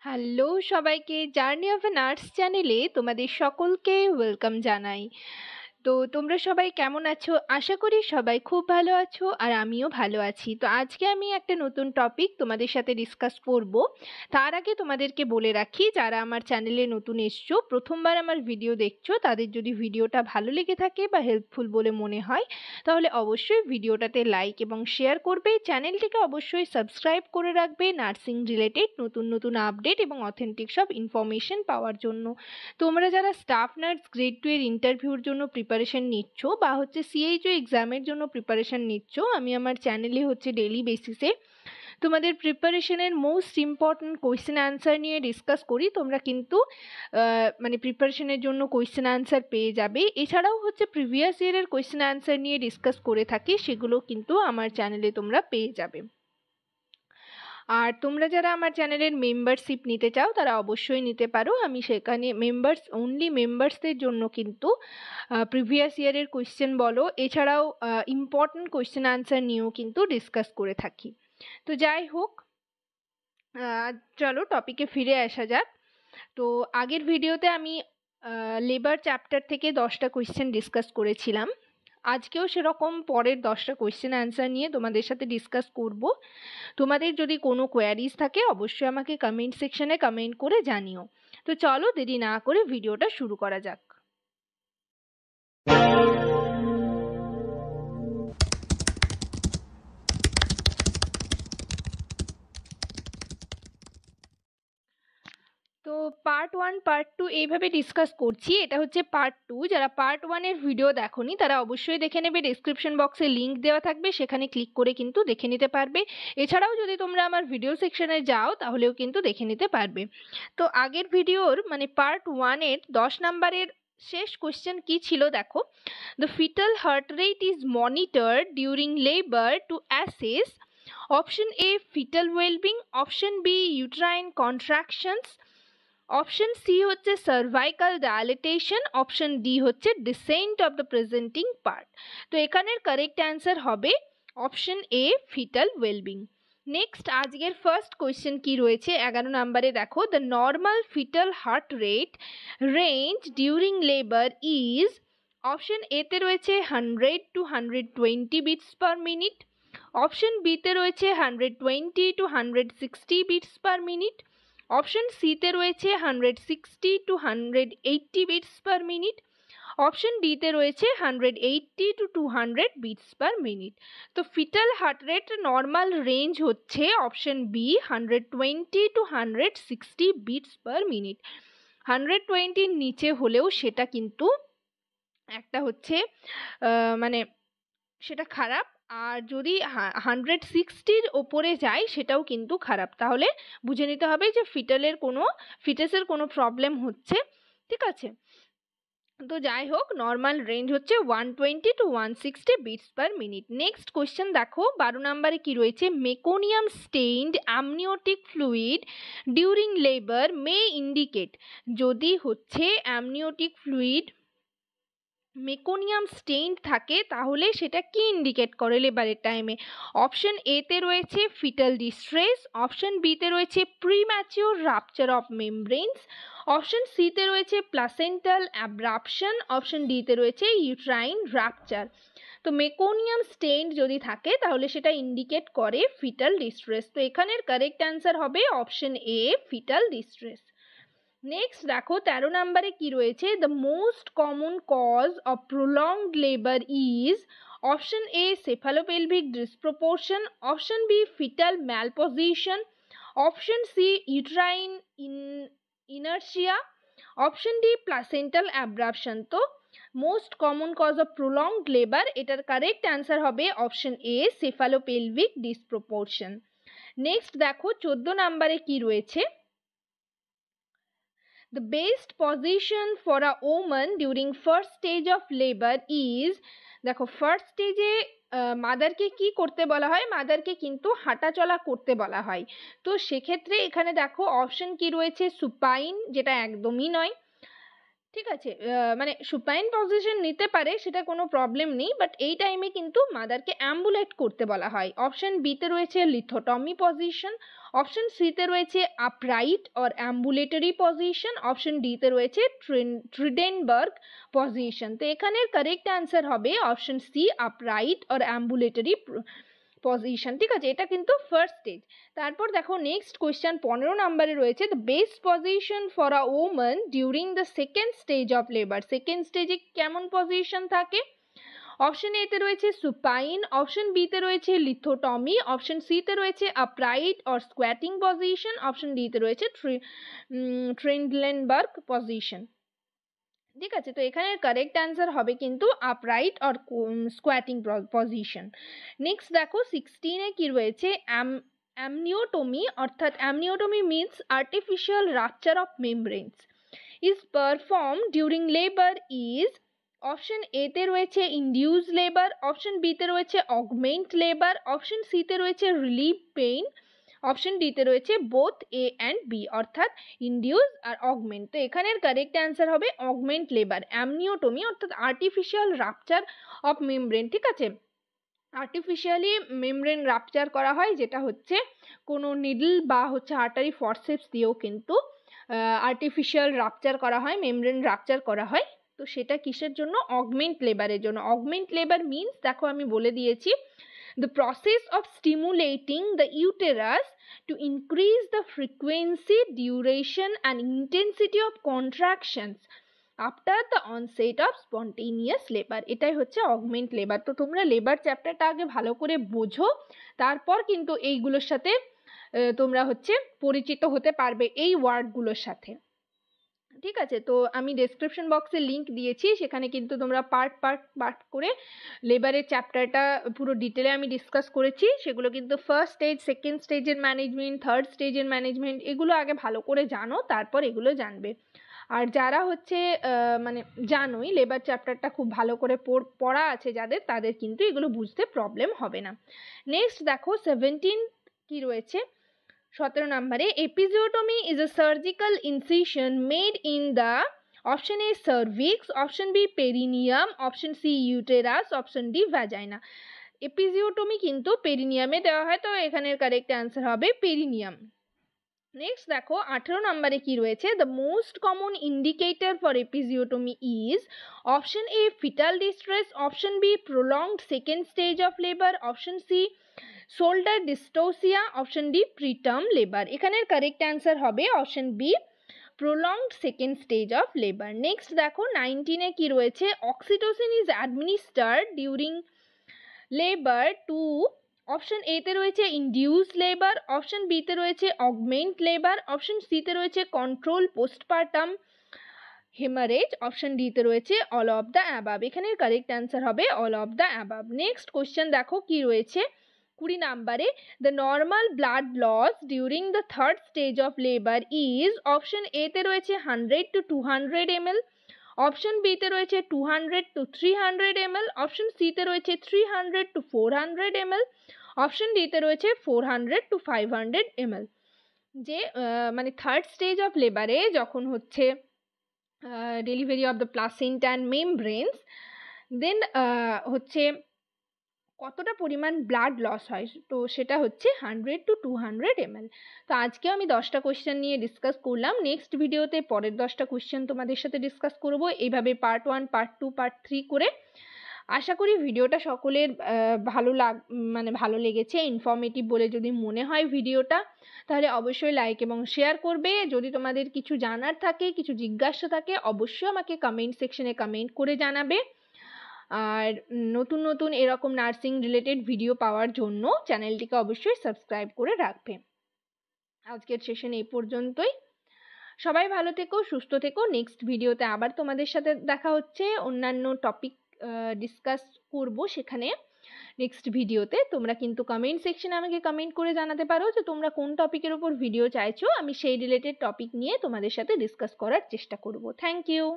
Hello সবাইকে, journey of a nurse চ্যানেলে তোমাদের সকলকে ওয়েলকাম জানাই। তো তোমরা সবাই কেমন আছো? আশা করি সবাই খুব ভালো আছো আর আমিও ভালো আছি। তো আজকে আমি একটা নতুন টপিক তোমাদের সাথে ডিসকাস করব। তার আগে তোমাদেরকে বলে রাখি, যারা আমার চ্যানেলে নতুন এসছো, প্রথমবার আমার ভিডিও দেখছো, তাদের যদি ভিডিওটা ভালো লেগে থাকে বা হেল্পফুল বলে মনে হয় তাহলে অবশ্যই ভিডিওটাতে লাইক এবং শেয়ার করবে। চ্যানেলটিকে অবশ্যই সাবস্ক্রাইব করে রাখবে নার্সিং রিলেটেড নতুন নতুন আপডেট এবং অথেন্টিক সব ইনফরমেশন পাওয়ার জন্য। তোমরা যারা স্টাফ নার্স গ্রেড 2 এর ইন্টারভিউর জন্য প্রিপারেশন নিচ্ছ বা সিএইচও এক্সামের জন্য প্রিপারেশন নিচ্ছ, আমি আমার চ্যানেলে ডেইলি বেসিসে তোমাদের প্রিপারেশনের মোস্ট ইম্পর্ট্যান্ট কোয়েশ্চেন অ্যান্সার নিয়ে ডিসকাস করি। তোমরা কিন্তু প্রিপারেশনের জন্য কোয়েশ্চেন অ্যান্সার পেয়ে যাবে। এছাড়াও প্রিভিয়াস ইয়ারের কোয়েশ্চেন অ্যান্সার নিয়ে ডিসকাস করে থাকি, সেগুলো কিন্তু আমার চ্যানেলে তোমরা পেয়ে যাবে। আর তোমরা যারা আমার চ্যানেলের মেম্বারশিপ নিতে চাও তারা অবশ্যই নিতে পারো। আমি সেখানে মেম্বার্সদের জন্য কিন্তু প্রিভিয়াস ইয়ারের কোয়েশ্চেন বলো, এছাড়াও ইম্পর্ট্যান্ট কোয়েশ্চেন অ্যান্সার নিয়েও কিন্তু ডিসকাস করে থাকি। তো যাই হোক, চলো টপিকে ফিরে আসা যাক। তো আগের ভিডিওতে আমি লেবার চ্যাপ্টার থেকে 10টা কোয়েশ্চেন ডিসকাস করেছিলাম। আজকেও সেরকম পরের 10টা কোয়েশ্চেন অ্যান্সার নিয়ে তোমাদের সাথে ডিসকাস করব। তোমাদের যদি কোনো কোয়ারিজ থাকে অবশ্যই আমাকে কমেন্ট সেকশনে কমেন্ট করে জানিও। তো চলো দেরি না করে ভিডিওটা শুরু করা যাক। তো পার্ট 1 পার্ট 2 এইভাবে ডিসকাস করছি। এটা পার্ট 2। যারা পার্ট 1 এর ভিডিও দেখোনি তারা অবশ্যই দেখে নেবে, ডেসক্রিপশন বক্সে লিংক দেওয়া থাকবে, সেখানে ক্লিক করে কিন্তু দেখে নিতে পারবে। এছাড়াও যদি তোমরা আমার ভিডিও সেকশনে যাও তাহলেও কিন্তু দেখে নিতে পারবে। তো আগের ভিডিওর পার্ট 1 এর 10 নাম্বারের শেষ কোশ্চেন কি ছিল দেখো। The fetal heart rate is monitored during labour to assess option A fetal wellbeing, option B uterine contractions, option C cervical dilatation, option D descent of the presenting part. তো এখানের correct answer হবে option A fetal wellbeing. Next আজকের first question কি রয়েছে 11 নম্বরে দেখো, the normal fetal heart rate range during labour is, option A তে রয়েছে 100 to 120 beats per minute, option B তে রয়েছে 120 to 160 beats per minute, option C তে রয়েছে 160 to 180 beats per minute, option D তে রয়েছে 180 টু 200 বিটস পার মিনিট। তো fetal heart rate normal range হচ্ছে option B 120 to 160 beats per minute. 120 নিচে হলেও সেটা কিন্তু একটা সেটা খারাপ, আর যদি 160-র ওপরে যায় সেটাও কিন্তু খারাপ। তাহলে বুঝে নিতে হবে যে ফিটাসের কোনো প্রবলেম হচ্ছে। ঠিক আছে, তো যাই হোক, normal range 120 to 160 beats per minute. Next question দেখো 12 নম্বরে কি রয়েছে, meconium stained amniotic fluid during labour may indicate. যদি অ্যামনিওটিক ফ্লুইড মেকোনিয়াম স্টেইনড থাকে তাহলে সেটা কি ইন্ডিকেট করে লেবারের টাইমে? অপশন এ তে রয়েছে ফিটাল ডিস্ট্রেস, অপশন বি তে রয়েছে premature rupture of membranes, option C তে রয়েছে প্লাসেন্টাল অ্যাব্রাপশন, অপশন ডি তে রয়েছে ইউট্রাইন রাপচার। তো মেকোনিয়াম স্টেইনড যদি থাকে তাহলে সেটা ইন্ডিকেট করে ফিটাল ডিস্ট্রেস। তো এখানের কারেক্ট অ্যান্সার হবে option A fetal distress. Next দেখো 13 নম্বরে কি রয়েছে, the most common cause of prolonged labour is, option A cephalopelvic disproportion, option B fetal malposition, option C uterine inertia, option D placental abruption. তো most common cause of prolonged labour, এটার correct answer হবে option A cephalopelvic disproportion. Next দেখো 14 নম্বরে কি রয়েছে, the best position for a woman during first stage of labor is, দেখো first স্টেজে মাদারকে কি করতে বলা হয়? মাদারকে কিন্তু হাঁটাচলা করতে বলা হয়। তো সেক্ষেত্রে এখানে দেখো অপশন কি রয়েছে, সুপাইন, যেটা একদমই নয়, ঠিক আছে, মানে সুপাইন পজিশন নিতে পারে, সেটা কোনো প্রবলেম নেই, বাট এই টাইমে কিন্তু মাদারকে অ্যাম্বুলেট করতে বলা হয়। অপশন বিতে রয়েছে লিথোটমি পজিশন, অপশন সিতে রয়েছে upright or ambulatory position, option ডিতে রয়েছে ট্রিডেনবার্গ পজিশন। তো এখানের কারেক্ট অ্যান্সার হবে option C, upright or ambulatory position. ঠিক আছে, এটা কিন্তু ফার্স্ট স্টেজ। তারপর দেখো নেক্সট কোয়েশ্চেন 15 নম্বরে রয়েছে, the best position for a woman during the second stage of labour. Second স্টেজে কেমন পজিশন থাকে? অপশন এতে রয়েছে সুপাইন, অপশন বিতে রয়েছে লিথোটমি, অপশন সিতে রয়েছে upright or squatting position, option ডিতে রয়েছে ট্রিডেনবার্গ পজিশন। ঠিক আছে, তো এখানে কারেক্ট অ্যান্সার হবে কিন্তু upright or squatting position. Next দেখো 16-এ কি রয়েছে, অ্যামনিওটমি, অর্থাৎ amniotomy means artificial rupture of membranes is perform during labour is. Option এতে রয়েছে ইনডিউস লেবার, অপশন বিতে রয়েছে অগমেন্ট লেবার, অপশন সিতে রয়েছে রিলিভ পেইন, অপশন ডিতে রয়েছে বোথ এ অ্যান্ড বি, অর্থাৎ ইনডিউস আর অগমেন্ট। তো এখানের কারেক্ট অ্যান্সার হবে অগমেন্ট লেবার। অ্যামনিওটমি অর্থাৎ আর্টিফিশিয়াল রাপচার অফ মেমব্রেন। ঠিক আছে, আর্টিফিশিয়ালি মেমব্রেন রাপচার করা হয়, যেটা হচ্ছে কোনো নিডল বা হচ্ছে আর্টারি ফরসেপস দিয়েও কিন্তু আর্টিফিশিয়াল রাপচার করা হয়, মেমব্রেন রাপচার করা হয়। তো সেটা কিসের জন্য? অগমেন্ট লেবারের জন্য। অগমেন্ট লেবার মিনস, দেখো আমি বলে দিয়েছি, the process of stimulating the uterus to increase the frequency, duration and intensity of contractions after the onset of spontaneous labor. এটাই হচ্ছে অগমেন্ট লেবার। তো তোমরা লেবার চ্যাপ্টারটা আগে ভালো করে বোঝো, তারপর কিন্তু এইগুলোর সাথে তোমরা হচ্ছে পরিচিত হতে পারবে এই ওয়ার্ডগুলোর সাথে। ঠিক আছে, তো আমি ডেসক্রিপশন বক্সে লিঙ্ক দিয়েছি, সেখানে কিন্তু তোমরা পার্ট করে লেবারের চ্যাপ্টারটা পুরো ডিটেলে আমি ডিসকাস করেছি। সেগুলো কিন্তু ফার্স্ট স্টেজ, সেকেন্ড স্টেজের ম্যানেজমেন্ট, থার্ড স্টেজের ম্যানেজমেন্ট, এগুলো আগে ভালো করে জানো, তারপর এগুলো জানবে। আর যারা হচ্ছে মানে জানোই লেবার চ্যাপ্টারটা খুব ভালো করে পড়া আছে যাদের, তাদের কিন্তু এগুলো বুঝতে প্রবলেম হবে না। নেক্সট দেখো 17 কি রয়েছে 17 নম্বরে, episiotomy is a surgical incision made in the, option A cervix, option B perineum, option C uterus, option D vagina. Episiotomy কিন্তু পেরিনিয়ামে দেওয়া হয়, তো এখানের কারেক্ট অ্যান্সার হবে পেরিনিয়াম। নেক্সট দেখো 18 নম্বরে কি রয়েছে, the most common indicator for episiotomy is, option A fetal distress, option B prolonged second stage of labour, option C shoulder dystocia, option D preterm labour. এখানের কারেক্ট অ্যান্সার হবে option B, prolonged second stage of labour. Next দেখো 19-এ কি রয়েছে, oxytocin is administered during labour to, option এতে রয়েছে induce labour, option বিতে রয়েছে অগমেন্ট লেবার, অপশন সিতে রয়েছে কন্ট্রোল পোস্টপার্টাম হেমারেজ, অপশন ডিতে রয়েছে অল অফ দ্য অ্যাবাব। এখানের কারেক্ট অ্যান্সার হবে all of the above. Next question দেখো কি রয়েছে 20 নম্বরে, the normal blood loss during the third stage of labour is, option এতে রয়েছে 100 to 200 ml, অপশন বিতে রয়েছে 200 to 300 ml, অপশন সিতে রয়েছে 300 to 400 ml, অপশন ডিতে রয়েছে 400 to 500 ml। যে মানে থার্ড স্টেজ অফ লেবারে যখন হচ্ছে delivery of the placenta and membranes, then হচ্ছে কতটা পরিমাণ ব্লাড লস হয়, তো সেটা হচ্ছে 100 to 200 ml। তো আজকে আমি 10টা কোয়েশ্চেন নিয়ে ডিসকাস করলাম। নেক্সট ভিডিওতে পরের 10টা কোয়েশ্চেন তোমাদের সাথে ডিসকাস করব, এইভাবে পার্ট 1, পার্ট 2, পার্ট 3 করে। আশা করি ভিডিওটা সকলের ভালো লেগেছে, ইনফরমেটিভ বলে যদি মনে হয় ভিডিওটা, তাহলে অবশ্যই লাইক এবং শেয়ার করবে। যদি তোমাদের কিছু জানার থাকে, কিছু জিজ্ঞাসা থাকে, অবশ্যই আমাকে কমেন্ট সেকশনে কমেন্ট করে জানাবে। আর নতুন নতুন এরকম নার্সিং রিলেটেড ভিডিও পাওয়ার জন্য চ্যানেলটিকে অবশ্যই সাবস্ক্রাইব করে রাখবে। আজকের সেশন এই পর্যন্তই। সবাই ভালো থেকো, সুস্থ থেকো। নেক্সট ভিডিওতে আবার তোমাদের সাথে দেখা হচ্ছে, অন্যান্য টপিক ডিসকাস করব সেখানে। নেক্সট ভিডিওতে তোমরা কিন্তু কমেন্ট সেকশনে আমাকে কমেন্ট করে জানাতে পারো যে তোমরা কোন টপিকের উপর ভিডিও চাইছো, আমি সেই রিলেটেড টপিক নিয়ে তোমাদের সাথে ডিসকাস করার চেষ্টা করব। Thank you.